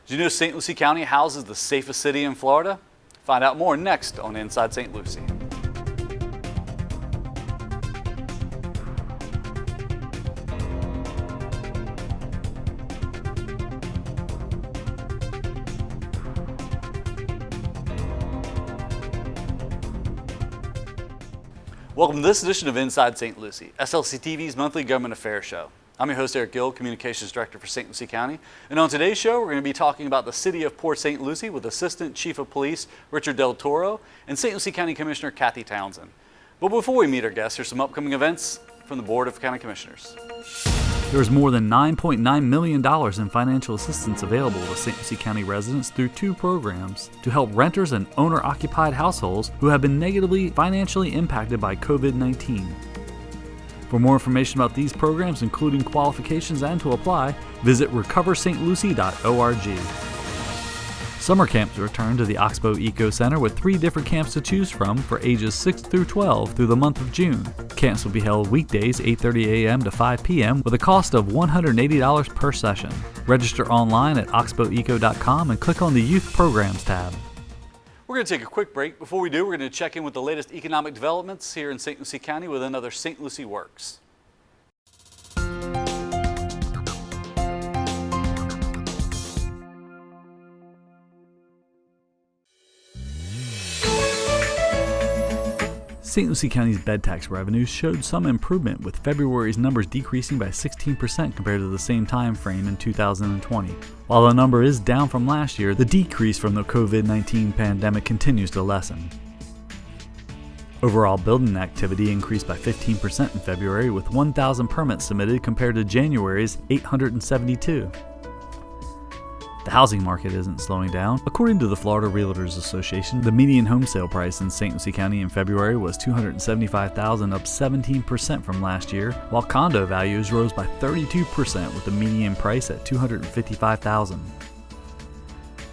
Did you know St. Lucie County houses the safest city in Florida? Find out more next on Inside St. Lucie. Welcome to this edition of Inside St. Lucie, SLC TV's monthly government affairs show. I'm your host, Eric Gill, Communications Director for St. Lucie County. And on today's show, we're going to be talking about the city of Port St. Lucie with Assistant Chief of Police Richard Del Toro and St. Lucie County Commissioner Kathy Townsend. But before we meet our guests, here's some upcoming events from the Board of County Commissioners. There is more than $9.9 million in financial assistance available to St. Lucie County residents through two programs to help renters and owner-occupied households who have been negatively financially impacted by COVID-19. For more information about these programs, including qualifications and to apply, visit recoverstlucie.org. Summer camps return to the Oxbow Eco Center with 3 different camps to choose from for ages 6 through 12 through the month of June. Camps will be held weekdays 8:30 a.m. to 5 p.m. with a cost of $180 per session. Register online at oxboweco.com and click on the Youth Programs tab. We're going to take a quick break. Before we do, we're going to check in with the latest economic developments here in St. Lucie County with another St. Lucie Works. St. Lucie County's bed tax revenues showed some improvement, with February's numbers decreasing by 16% compared to the same time frame in 2020. While the number is down from last year, the decrease from the COVID-19 pandemic continues to lessen. Overall building activity increased by 15% in February, with 1,000 permits submitted compared to January's 872. The housing market isn't slowing down. According to the Florida Realtors Association, the median home sale price in St. Lucie County in February was $275,000, up 17% from last year, while condo values rose by 32% with the median price at $255,000.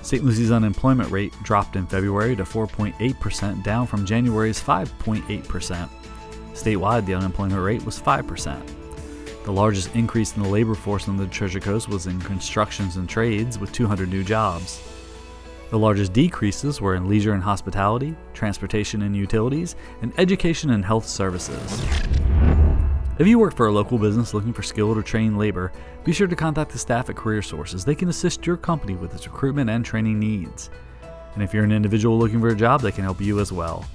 St. Lucie's unemployment rate dropped in February to 4.8%, down from January's 5.8%. Statewide, the unemployment rate was 5%. The largest increase in the labor force on the Treasure Coast was in constructions and trades, with 200 new jobs. The largest decreases were in leisure and hospitality, transportation and utilities, and education and health services. If you work for a local business looking for skilled or trained labor, be sure to contact the staff at Career Source, as they can assist your company with its recruitment and training needs. And if you're an individual looking for a job, they can help you as well.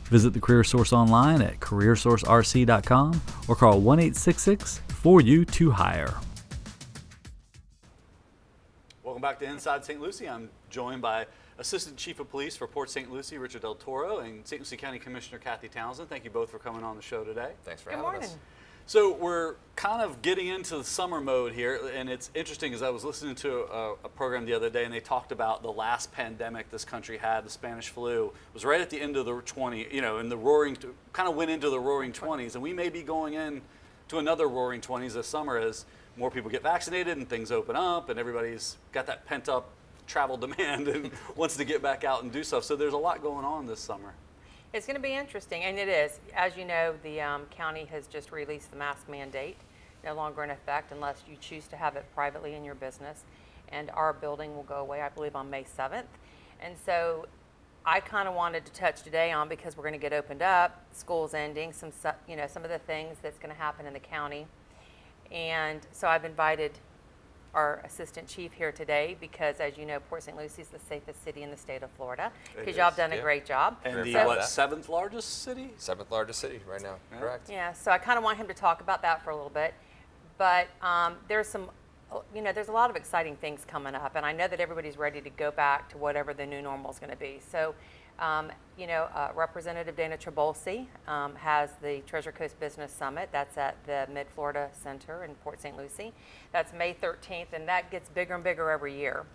Visit the Career Source online at careersourcerc.com or call 1-866-4U-2-HIRE. Welcome back to Inside St. Lucie. I'm joined by Assistant Chief of Police for Port St. Lucie, Richard Del Toro, and St. Lucie County Commissioner Kathy Townsend. Thank you both for coming on the show today. Thanks for having us. So we're kind of getting into the summer mode here, and it's interesting because I was listening to a program the other day, and they talked about the last pandemic this country had, the Spanish flu, was right at the end of the in the roaring, kind of went into the roaring 20s, and we may be going in to another roaring 20s this summer as more people get vaccinated and things open up, and everybody's got that pent up travel demand and wants to get back out and do stuff. So there's a lot going on this summer. It's going to be interesting, and it is. As you know, the county has just released the mask mandate, no longer in effect unless you choose to have it privately in your business. And our building will go away, I believe, on May 7th. And so I kind of wanted to touch today on, because we're going to get opened up, school's ending, some of the things that's going to happen in the county. And so I've invited our assistant chief here today because, as you know, Port St. Lucie is the safest city in the state of Florida, because y'all have done a great job. And the 7th largest city? 7th largest city right now, correct. Yeah, so I kind of want him to talk about that for a little bit. But there's a lot of exciting things coming up, and I know that everybody's ready to go back to whatever the new normal is going to be. So, Representative Dana Trabolsi has the Treasure Coast Business Summit. That's at the Mid-Florida Center in Port St. Lucie. That's May 13th, and that gets bigger and bigger every year.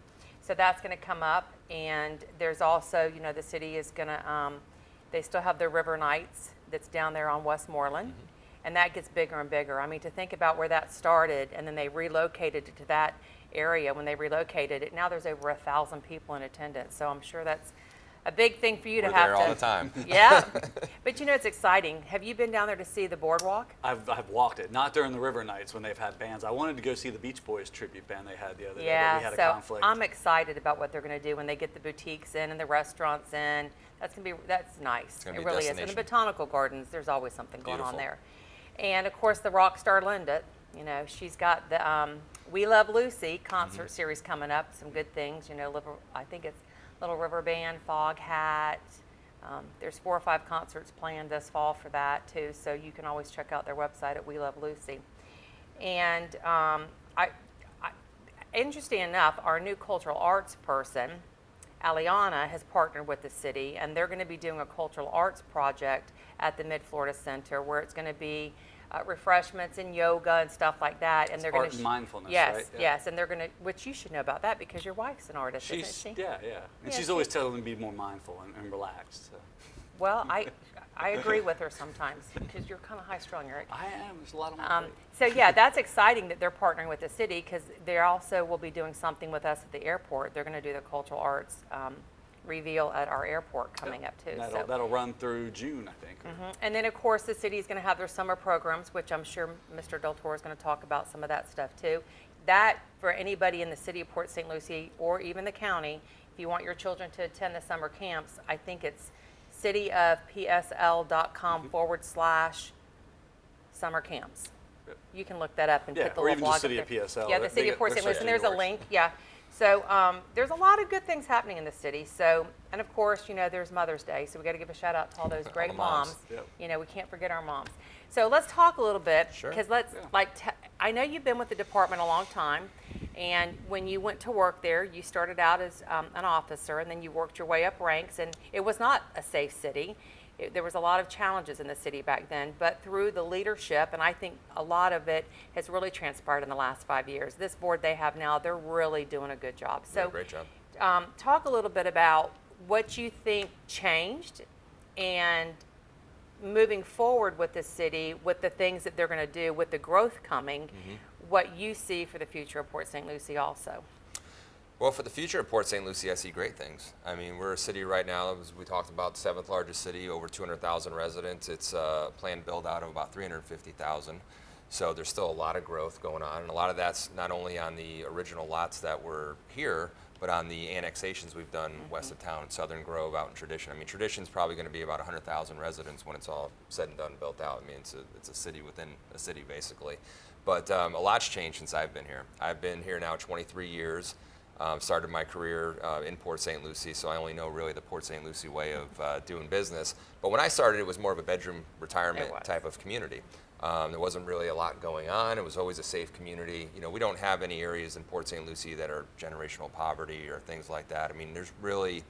So that's going to come up, and there's also, the city is going to, they still have their River Nights that's down there on Westmoreland, and that gets bigger and bigger. I mean, to think about where that started, and then they relocated it to that area. When they relocated it, now there's over 1,000 people in attendance, so I'm sure that's a big thing for you to We're have there to. all the time. Yeah, but you know it's exciting. Have you been down there to see the boardwalk? I've walked it, not during the river nights when they've had bands. I wanted to go see the Beach Boys tribute band they had the other day, but Yeah, we had a so conflict. I'm excited about what they're going to do when they get the boutiques in and the restaurants in. That's nice. gonna It be a really is. And the destination. botanical gardens, there's always something going on Beautiful. there. And of course, the rock star Linda, you know, she's got the We Love Lucy concert series coming up. Some good things, you know. I think it's Little River Band, Fog Hat. There's 4 or 5 concerts planned this fall for that too. So you can always check out their website at We Love Lucy. And interesting enough, our new cultural arts person, Aliana, has partnered with the city, and they're going to be doing a cultural arts project at the Mid-Florida Center where it's going to be refreshments and yoga and stuff like that. And they're going art to and mindfulness, yes, right? Yeah. yes, and they're going to, which you should know about that because your wife's an artist, isn't she? Yeah. And Yeah, she's always telling me to be more mindful and relaxed. So. Well, I agree with her sometimes because you're kind of high-strung, Eric. I am. There's a lot on my plate. So yeah, that's exciting that they're partnering with the city because they also will be doing something with us at the airport. They're going to do the cultural arts reveal at our airport coming up too. That'll run through June, I think. And then of course the city is going to have their summer programs, which I'm sure Mr. Del Toro is going to talk about some of that stuff too. That for anybody in the city of Port St. Lucie or even the county, if you want your children to attend the summer camps, I think it's cityofpsl.com/summer camps. You can look that up and Yeah, put the or little even blog just City up of there. PSL. Yeah, the They city of get- Port they're St. Lucie, such and there's a good link. Yeah. So there's a lot of good things happening in the city. So, and of course, you know, there's Mother's Day, so we got to give a shout out to all those great the moms. moms. Yep. You know, we can't forget our moms. So let's talk a little bit Sure. because I know you've been with the department a long time, and when you went to work there, you started out as an officer, and then you worked your way up ranks, and it was not a safe city. There was a lot of challenges in the city back then, but through the leadership, and I think a lot of it has really transpired in the last 5 years. This board they have now, they're really doing a good job. So, Great job. talk a little bit about what you think changed and moving forward with the city, with the things that they're going to do, with the growth coming, what you see for the future of Port St. Lucie also. Well, for the future of Port St. Lucie, I see great things. I mean, we're a city right now, as we talked about, 7th largest city, over 200,000 residents. It's a planned build out of about 350,000. So there's still a lot of growth going on. And a lot of that's not only on the original lots that were here, but on the annexations we've done west of town, Southern Grove, out in Tradition. I mean, Tradition's probably going to be about 100,000 residents when it's all said and done, built out. I mean, it's a city within a city, basically. But a lot's changed since I've been here. I've been here now 23 years. Started my career in Port St. Lucie, so I only know really the Port St. Lucie way of doing business. But when I started, it was more of a bedroom retirement type of community. There wasn't really a lot going on. It was always a safe community. You know, we don't have any areas in Port St. Lucie that are generational poverty or things like that. I mean, there's really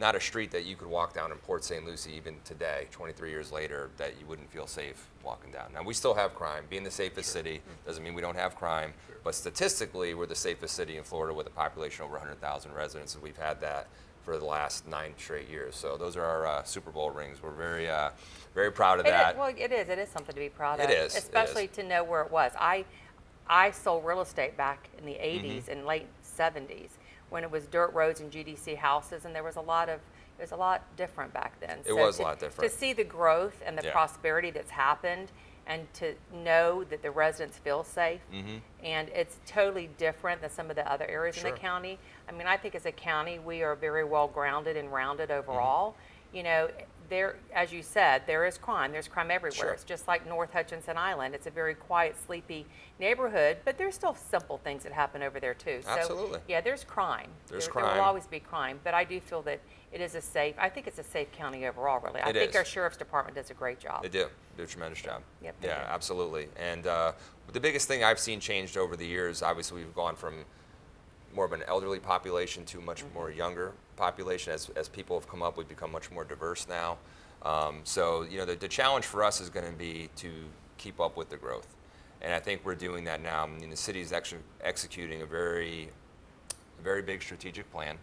not a street that you could walk down in Port St. Lucie even today, 23 years later, that you wouldn't feel safe walking down. Now, we still have crime. Being the safest city doesn't mean we don't have crime, but statistically, we're the safest city in Florida with a population over 100,000 residents, and we've had that for the last 9 straight years. So those are our Super Bowl rings. We're very, very proud of that. It is something to be proud of. It is, Especially to know where it was. I sold real estate back in the 80s and late 70s when it was dirt roads and GDC houses, and it was a lot different back then. It was a lot different. To see the growth and the prosperity that's happened, and to know that the residents feel safe, and it's totally different than some of the other areas in the county. I mean, I think as a county, we are very well grounded and rounded overall. You know, there, as you said, there is crime. There's crime everywhere. Sure. It's just like North Hutchinson Island. It's a very quiet, sleepy neighborhood, but there's still simple things that happen over there too. Absolutely. So, yeah, there's crime. There's There crime. will always be crime, but I do feel that it is I think it's a safe county overall, really. I It think is. our sheriff's department does a great job. They do a tremendous job. Yep, they Yeah, do. absolutely. And the biggest thing I've seen changed over the years, obviously we've gone from more of an elderly population to much more younger population. As people have come up, we've become much more diverse now. So, you know, the challenge for us is going to be to keep up with the growth. And I think we're doing that now. I mean, the city is actually executing a very big strategic plan.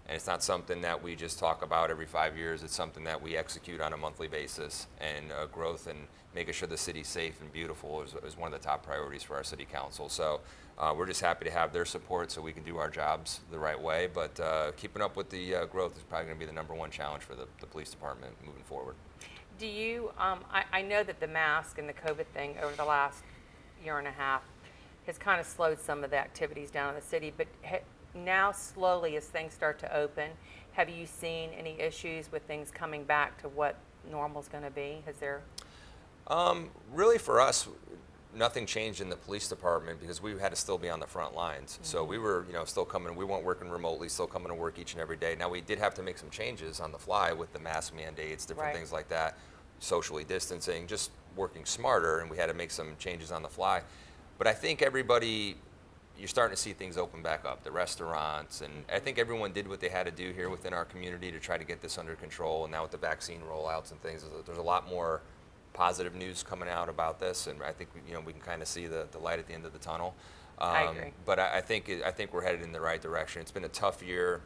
And it's not something that we just talk about every 5 years. It's something that we execute on a monthly basis. And growth and making sure the city's safe and beautiful is one of the top priorities for our city council. So We're just happy to have their support so we can do our jobs the right way. But keeping up with the growth is probably going to be the #1 challenge for the police department moving forward. Do you, I know that the mask and the COVID thing over the last year and a half has kind of slowed some of the activities down in the city, but now slowly as things start to open, have you seen any issues with things coming back to what normal's going to be? Has there? Really for us, nothing changed in the police department because we had to still be on the front lines. So we were, still coming, we weren't working remotely, still coming to work each and every day. Now we did have to make some changes on the fly with the mask mandates, different Right. things like that, socially distancing, just working smarter, and we had to make some changes on the fly. But I think everybody, you're starting to see things open back up, the restaurants, and I think everyone did what they had to do here within our community to try to get this under control. And now with the vaccine rollouts and things, there's a lot more positive news coming out about this, and I think we can kind of see the light at the end of the tunnel. I agree. But I think we're headed in the right direction. It's been a tough year,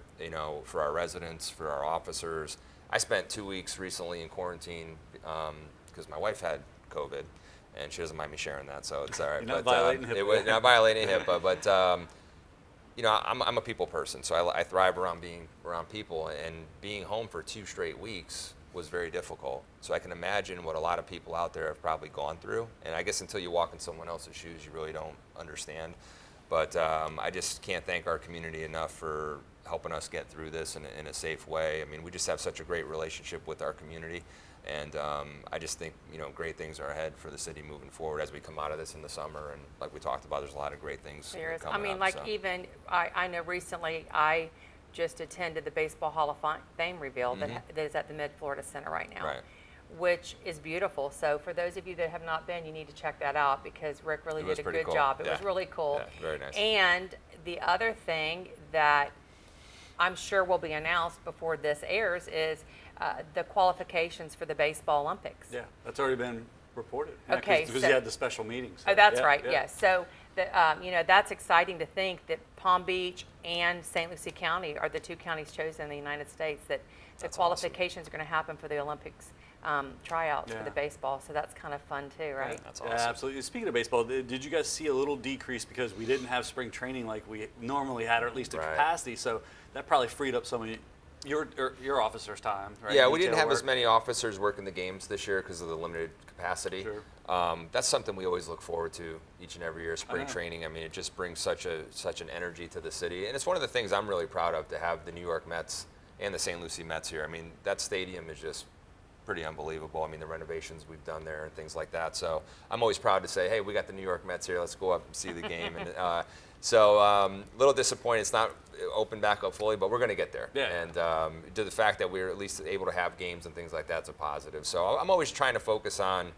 for our residents, for our officers. I spent 2 weeks recently in quarantine because my wife had COVID, and she doesn't mind me sharing that, so it's all right. You're not violating HIPAA. Not violating HIPAA, but I'm a people person, so I thrive around being around people, and being home for 2 straight weeks was very difficult. So I can imagine what a lot of people out there have probably gone through. And I guess until you walk in someone else's shoes, you really don't understand. But I just can't thank our community enough for helping us get through this in a safe way. I mean, we just have such a great relationship with our community. And I just think, great things are ahead for the city moving forward as we come out of this in the summer. And like we talked about, there's a lot of great things There is. coming up. Like so. even, I know recently I just attended the Baseball Hall of Fame reveal that is at the Mid-Florida Center right now, Right. which is beautiful. So for those of you that have not been, you need to check that out because Rick really It was did a pretty good cool. job. It Yeah. was really cool. Yeah, very nice. And the other thing that I'm sure will be announced before this airs is the qualifications for the Baseball Olympics. Yeah, that's already been reported. Okay, Because so- you had the special meetings. Oh, that's right, yes. So, that's exciting to think that Palm Beach and St. Lucie County are the 2 counties chosen in the United States that the That's qualifications are going to happen for the Olympics tryouts for Yeah. the baseball. So that's kind of fun too, right? That's Yeah, awesome. absolutely. Speaking of baseball, did you guys see a little decrease because we didn't have spring training like we normally had, or at least a Right. capacity? So that probably freed up some of your officers' time, right? Yeah, we didn't Detail have as work. many officers working the games this year because of the limited capacity. Sure. That's something we always look forward to each and every year, spring know. training. I mean, it just brings such an energy to the city. And it's one of the things I'm really proud of, to have the New York Mets and the St. Lucie Mets here. I mean, that stadium is just pretty unbelievable. I mean, the renovations we've done there and things like that. So I'm always proud to say, hey, we got the New York Mets here. Let's go up and see the game. And so little disappointed it's not open back up fully, but we're going to get there. Yeah. And to the fact that we're at least able to have games and things like that's a positive. So I'm always trying to focus on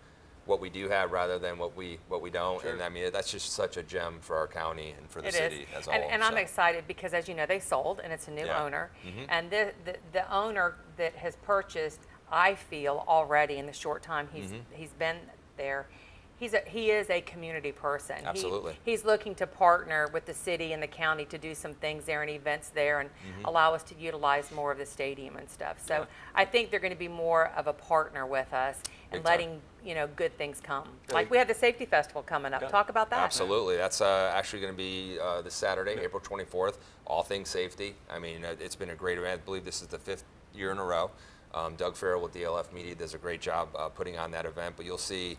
what we do have rather than what we don't. Sure. And I mean, that's just such a gem for our county and for the It city is. as a And, whole. and I'm so. excited because, as you know, they sold and it's a new Yeah. owner. Mhm. And the owner that has purchased, I feel already in the short time he's been there, he is a community person. Absolutely. He's looking to partner with the city and the county to do some things there and events there and allow us to utilize more of the stadium and stuff. So Yeah. I think they're going to be more of a partner with us and Big time. letting good things come. Yeah. Like we have the Safety Festival coming up. Yeah. Talk about that. Absolutely. That's actually going to be this Saturday, April 24th, all things safety. I mean, it's been a great event. I believe this is the 5th year in a row. Doug Farrell with DLF Media does a great job putting on that event, but you'll see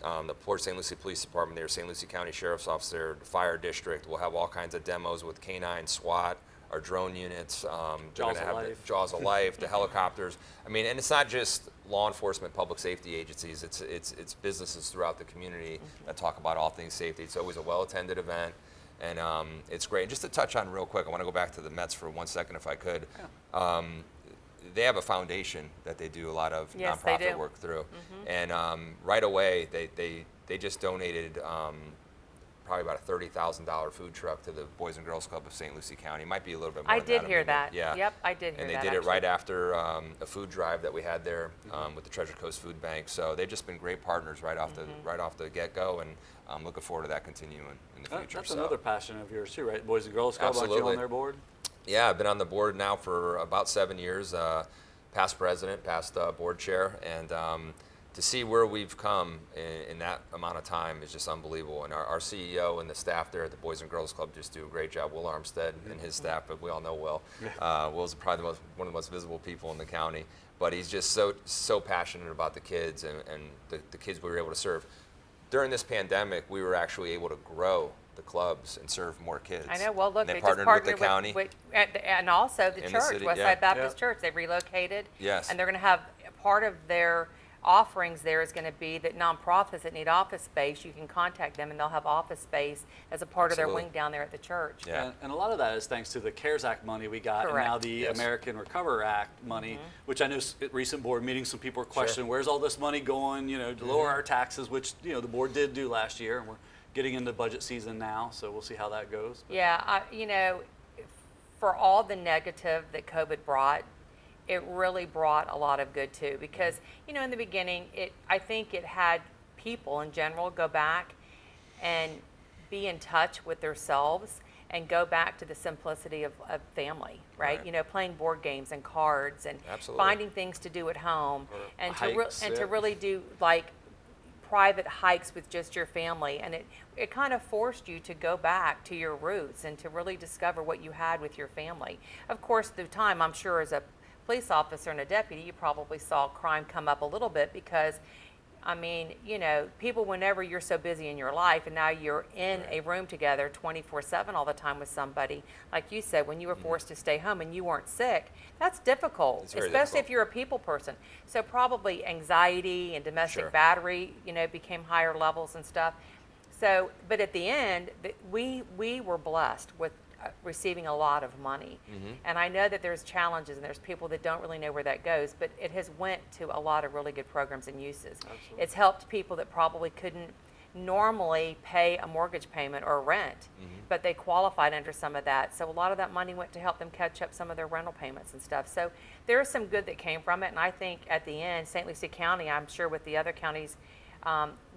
the Port St. Lucie Police Department there, St. Lucie County Sheriff's Office there, the Fire District. We'll have all kinds of demos with K9, SWAT, our drone units. They're Jaws gonna of have Life. the Jaws of Life, the helicopters. I mean, and it's not just law enforcement, public safety agencies. It's businesses throughout the community that talk about all things safety. It's always a well-attended event, and it's great. And just to touch on real quick, I want to go back to the Mets for 1 second, if I could. They have a foundation that they do a lot of Yes, they nonprofit do. work through, and right away they just donated probably about a $30,000 food truck to the Boys and Girls Club of St. Lucie County. It might be a little bit more. I than did that, hear maybe. that. Yeah. Yep, I did hear And they that. did it right actually. after a food drive that we had there with the Treasure Coast Food Bank. So they've just been great partners right off the get-go, and I'm looking forward to that continuing in the future. That's so. another passion of yours too, right? Boys and Girls Club, aren't you Absolutely. on their board? Yeah, I've been on the board now for about 7 years, past president, past board chair, and to see where we've come in that amount of time is just unbelievable. And our CEO and the staff there at the Boys and Girls Club just do a great job. Will Armstead and his staff, but we all know Will. Will's probably one of the most visible people in the county. But he's just so passionate about the kids and the kids we were able to serve. During this pandemic, we were actually able to grow the clubs and serve more kids. I know. Well, look, and they just partnered with the county. And also the In the church, city, Westside yeah. Baptist Church. They've relocated. Yes. And they're going to have part of their offerings there is going to be that nonprofits that need office space, you can contact them and they'll have office space as a part of their Absolutely. wing down there at the church. Yeah. And a lot of that is thanks to the CARES Act money we got, and now Correct. the Yes. American Recover Act money, which I know at recent board meetings, some people are questioning, Sure. where's all this money going, to lower our taxes, which, the board did do last year, and we're getting into budget season now, so we'll see how that goes. But Yeah, for all the negative that COVID brought, it really brought a lot of good too. Because, in the beginning, I think it had people in general go back and be in touch with themselves and go back to the simplicity of family, right? Right. Playing board games and cards and Absolutely. finding things to do at home Or and hikes, to yeah. really do like private hikes with just your family, and it kind of forced you to go back to your roots and to really discover what you had with your family. Of course, through time, I'm sure as a police officer and a deputy, you probably saw crime come up a little bit because, people, whenever you're so busy in your life and now you're in a room together 24/7 all the time with somebody, like you said, when you were forced to stay home and you weren't sick, that's difficult, It's very especially difficult. if you're a people person. So probably anxiety and domestic Sure. battery, became higher levels and stuff. So, but at the end, we were blessed with receiving a lot of money. And I know that there's challenges and there's people that don't really know where that goes, but it has went to a lot of really good programs and uses. Absolutely. It's helped people that probably couldn't normally pay a mortgage payment or rent, but they qualified under some of that. So a lot of that money went to help them catch up some of their rental payments and stuff. So there is some good that came from it. And I think at the end, St. Lucie County, I'm sure with the other counties,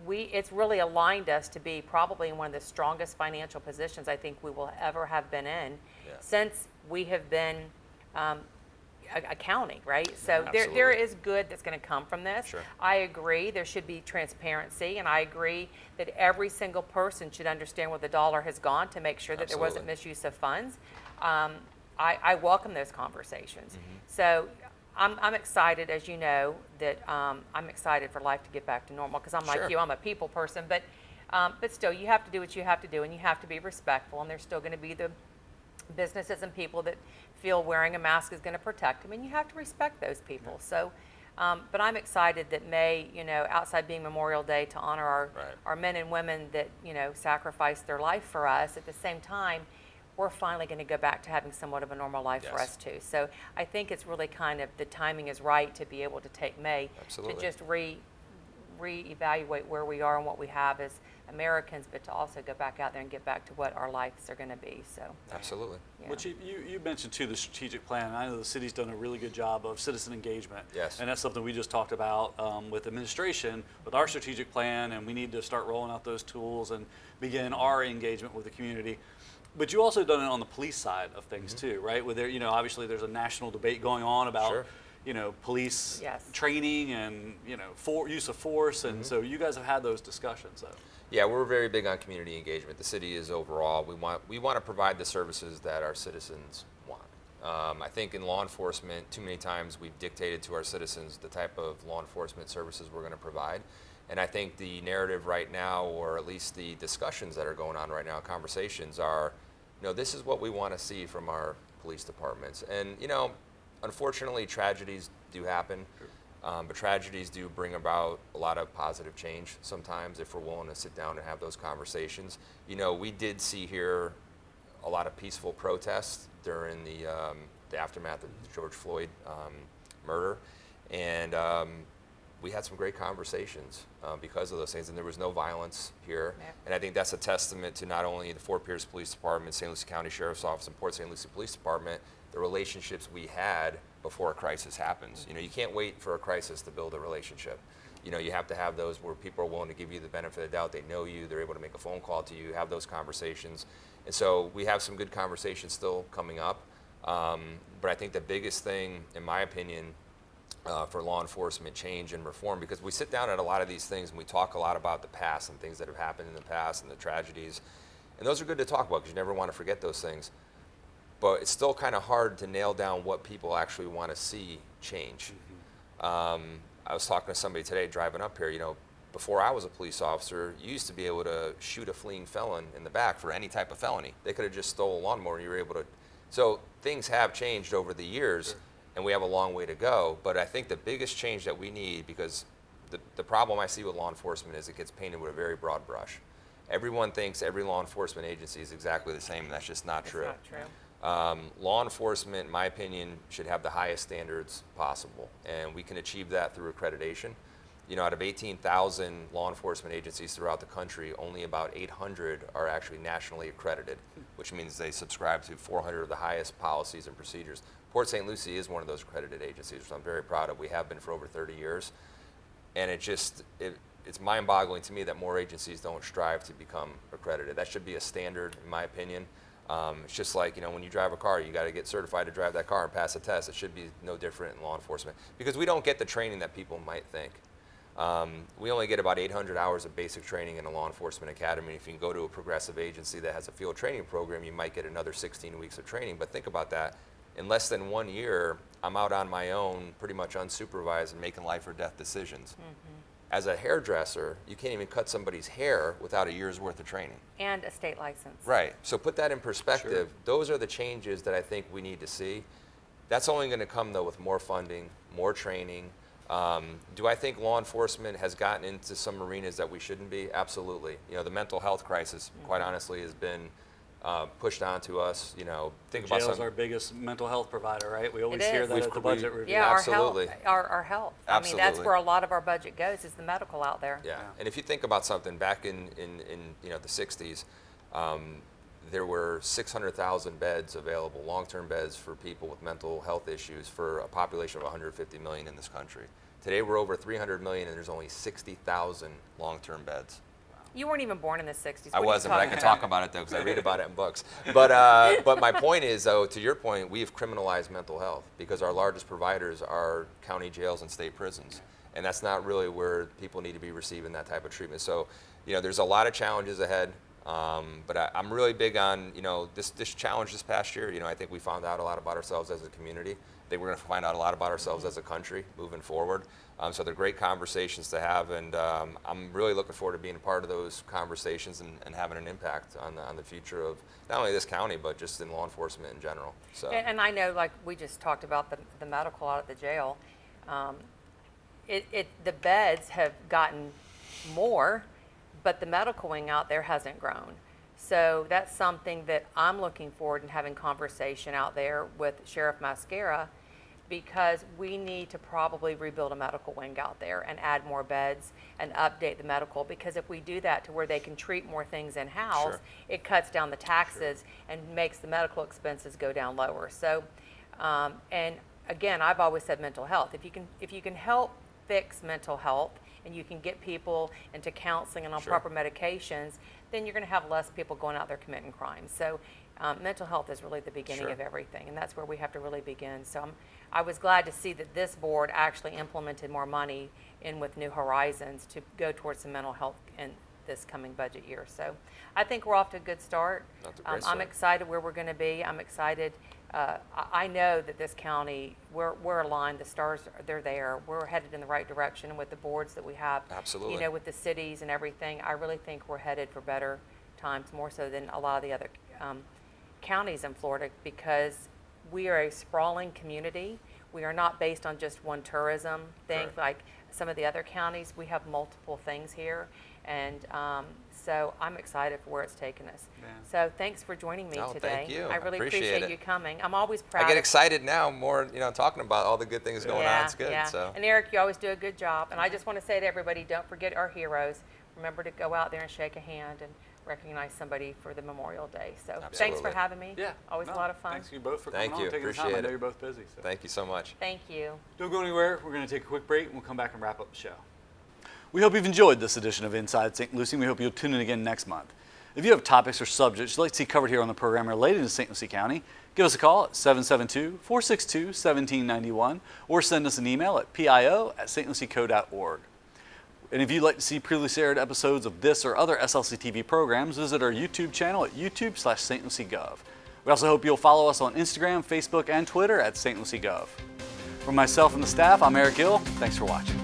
it's really aligned us to be probably in one of the strongest financial positions I think we will ever have been in Yeah. since we have been a county, right? So there Absolutely. is good that's going to come from this. Sure. I I agree there should be transparency, and I agree that every single person should understand where the dollar has gone to make sure that there wasn't Absolutely. misuse of funds. I welcome those conversations. So I'm excited, as you know, that I'm excited for life to get back to normal because I'm like Sure. you, I'm a people person, but still, you have to do what you have to do, and you have to be respectful, and there's still going to be the businesses and people that feel wearing a mask is going to protect them, and you have to respect those people. So, but I'm excited that May, outside being Memorial Day to honor Right. our men and women that, sacrificed their life for us, at the same time, we're finally going to go back to having somewhat of a normal life for Yes. us too. So I think it's really kind of, the timing is right to be able to take May Absolutely. to just reevaluate where we are and what we have as Americans, but to also go back out there and get back to what our lives are going to be. So, Absolutely. yeah. But you mentioned too the strategic plan. And I know the city's done a really good job of citizen engagement. Yes. And that's something we just talked about with administration, with our strategic plan, and we need to start rolling out those tools and begin our engagement with the community. But you also done it on the police side of things too, right? Where there, obviously there's a national debate going on about, Sure. Police Yes. training and use of force, and so you guys have had those discussions. So. Yeah, we're very big on community engagement. The city is overall. We want to provide the services that our citizens want. I think in law enforcement, too many times we've dictated to our citizens the type of law enforcement services we're going to provide. And I think the narrative right now, or at least the discussions that are going on right now, conversations are, this is what we want to see from our police departments. And, unfortunately, tragedies do happen. But tragedies do bring about a lot of positive change sometimes if we're willing to sit down and have those conversations. We did see here a lot of peaceful protests during the aftermath of the George Floyd murder. And we had some great conversations because of those things, and there was no violence here. Yeah. And I think that's a testament to not only the Fort Pierce Police Department, St. Lucie County Sheriff's Office, and Port St. Lucie Police Department, the relationships we had before a crisis happens. You can't wait for a crisis to build a relationship. You have to have those where people are willing to give you the benefit of the doubt. They know you, they're able to make a phone call to you, have those conversations. And so we have some good conversations still coming up. But I think the biggest thing, in my opinion, for law enforcement change and reform, because we sit down at a lot of these things and we talk a lot about the past and things that have happened in the past and the tragedies. And those are good to talk about because you never want to forget those things. But it's still kind of hard to nail down what people actually want to see change. I was talking to somebody today driving up here, before I was a police officer, you used to be able to shoot a fleeing felon in the back for any type of felony. They could have just stole a lawnmower and you were able to. So things have changed over the years. Sure. And we have a long way to go. But I think the biggest change that we need, because the problem I see with law enforcement is it gets painted with a very broad brush. Everyone thinks every law enforcement agency is exactly the same, and that's just not true. It's not true. Law enforcement, in my opinion, should have the highest standards possible, and we can achieve that through accreditation. Out of 18,000 law enforcement agencies throughout the country, only about 800 are actually nationally accredited, which means they subscribe to 400 of the highest policies and procedures. Port St. Lucie is one of those accredited agencies, which I'm very proud of. We have been for over 30 years. And it's mind-boggling to me that more agencies don't strive to become accredited. That should be a standard, in my opinion. It's just like, when you drive a car, you got to get certified to drive that car and pass a test. It should be no different in law enforcement because we don't get the training that people might think. We only get about 800 hours of basic training in a law enforcement academy. If you can go to a progressive agency that has a field training program, you might get another 16 weeks of training. But think about that. In less than 1 year, I'm out on my own, pretty much unsupervised and making life or death decisions. Mm-hmm. As a hairdresser, you can't even cut somebody's hair without a year's worth of training. And a state license. Right. So put that in perspective. Sure. Those are the changes that I think we need to see. That's only going to come, though, with more funding, more training. Do I think law enforcement has gotten into some arenas that we shouldn't be? Absolutely. The mental health crisis, quite honestly, has been pushed onto us. Think about Jail's our biggest mental health provider, right? We always It hear is. that at the budget review. Yeah, Absolutely. our health. I mean, that's Absolutely. where a lot of our budget goes is the medical out there. Yeah, and if you think about something back in the 60s, there were 600,000 beds available, long-term beds for people with mental health issues for a population of 150 million in this country. Today we're over 300 million and there's only 60,000 long-term beds. You weren't even born in the 60s. I What are you wasn't, but I talking can about? talk about it though because I read about it in books. But my point is though, to your point, we've criminalized mental health because our largest providers are county jails and state prisons. And that's not really where people need to be receiving that type of treatment. So, there's a lot of challenges ahead. But I'm really big on, this challenge this past year. I think we found out a lot about ourselves as a community. I think we're going to find out a lot about ourselves as a country moving forward. So they're great conversations to have, and I'm really looking forward to being a part of those conversations and having an impact on the future of not only this county, but just in law enforcement in general. So. And I know, like we just talked about the medical out at the jail, the beds have gotten more, but the medical wing out there hasn't grown. So that's something that I'm looking forward to having conversation out there with Sheriff Mascara, because we need to probably rebuild a medical wing out there and add more beds and update the medical, because if we do that to where they can treat more things in-house, Sure. it cuts down the taxes and makes the medical expenses go down lower. So, and again, I've always said mental health. If you can help fix mental health and you can get people into counseling and on Sure. proper medications, then you're going to have less people going out there committing crimes. So mental health is really the beginning Sure. of everything, and that's where we have to really begin. So I was glad to see that this board actually implemented more money in with New Horizons to go towards some mental health in this coming budget year. So I think we're off to a good start. That's a great I'm start. excited where we're going to be. I'm excited. I know that this county, we're aligned. The stars, they're there. We're headed in the right direction with the boards that we have. Absolutely. With the cities and everything. I really think we're headed for better times, more so than a lot of the other counties in Florida, because we are a sprawling community. We are not based on just one tourism thing. Right. Like some of the other counties, we have multiple things here. And so I'm excited for where it's taken us. Yeah. So thanks for joining me No, today. thank you. I really Appreciate appreciate it. you coming. I'm always proud. I get of- excited now more, talking about all the good things going on. It's good. Yeah. So. And Eric, you always do a good job. And I just want to say to everybody, don't forget our heroes. Remember to go out there and shake a hand and recognize somebody for the Memorial Day. So thanks for Absolutely. having me. Yeah. Always No, a lot of fun. Thanks you both for Thank coming you. on, taking the time. I Appreciate know it. you're both busy. So. Thank you so much. Thank you. Don't go anywhere. We're going to take a quick break and we'll come back and wrap up the show. We hope you've enjoyed this edition of Inside St. Lucie. We hope you'll tune in again next month. If you have topics or subjects you'd like to see covered here on the program related to St. Lucie County, give us a call at 772-462-1791 or send us an email at pio@stlucieco.org. And if you'd like to see previously aired episodes of this or other SLC TV programs, visit our YouTube channel at youtube.com/stluciegov. We also hope you'll follow us on Instagram, Facebook, and Twitter at St. Lucie Gov. From myself and the staff, I'm Eric Gill. Thanks for watching.